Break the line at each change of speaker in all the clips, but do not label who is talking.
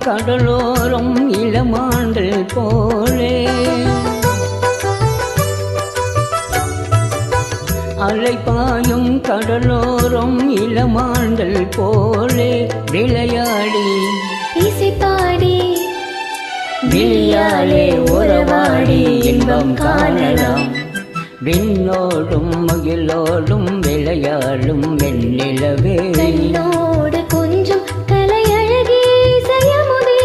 கடலோரம் இளமாண்டல் போலே அலைப்பாயும் கடலோரம் இளமாண்டல் போலே விளையாடி
இசைப்பாடி
விழியாலே உறவாடி இன்பம் காணலாம் விண்ணோடும் முகிலோடும் விளையாடும் வெண்ணிலவே
கண்ணோடு கொஞ்சம் கலையழகி இசையமுதே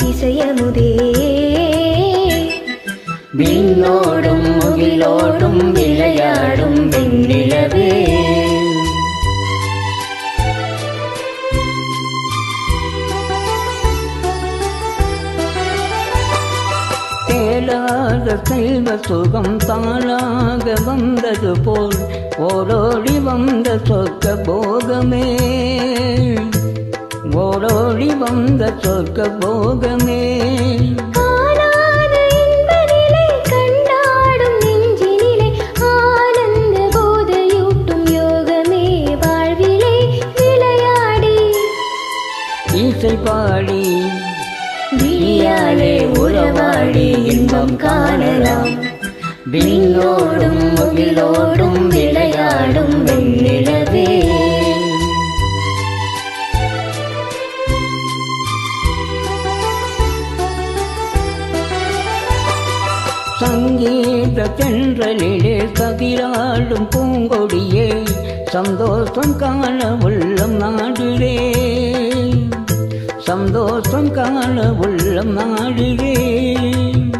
இசையமுதே
விண்ணோடும் முகிலோடும் விளையாடும் வெண்ணிலவே தேடாத செல்வ சுகம் தானாக வந்தது போல் ஓடோடி வந்த சொர்க்க போகமே ஓடோடி வந்த சொர்க்க போகமே
காணாத இன்ப நிலை கண்டாடும் நெஞ்சினிலே ஆனந்த போதையூட்டும் யோகமே வாழ்விலே விளையாடி
இசை பாடி
விழியாலே உறவாடி இன்பம் காணலாம்
விண்ணோடும் முகிலோடும் விளையாடும் வெண்ணிலவே சங்கீத தென்றலிலே கதிராடும் பூங்கொடியே சந்தோஷம் காண உள்ளம் நாடுவே சந்தோஷம் காண உள்ளம் நாடுவே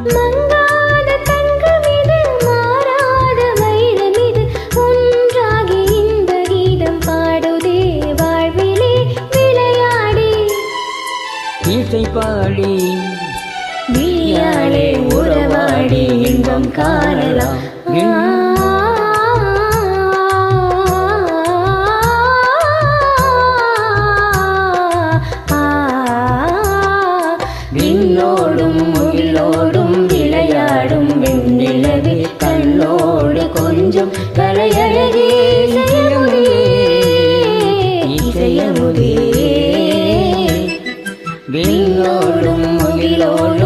மங்காத தங்கமிது மாறாத வைரமிது ஒன்றாகி இன்ப கீதம் பாடுதே வாழ்விலே விளையாடி
இசை பாடி
விழியாலே உறவாடி இன்பம் காணலாம்
விண்ணோடும் முகிலோடும் விளையாடும் வெண்ணிலவே கண்ணோடு கொஞ்சம் கலையழகே இசையமுதே விண்ணோடும் முகிலோடும்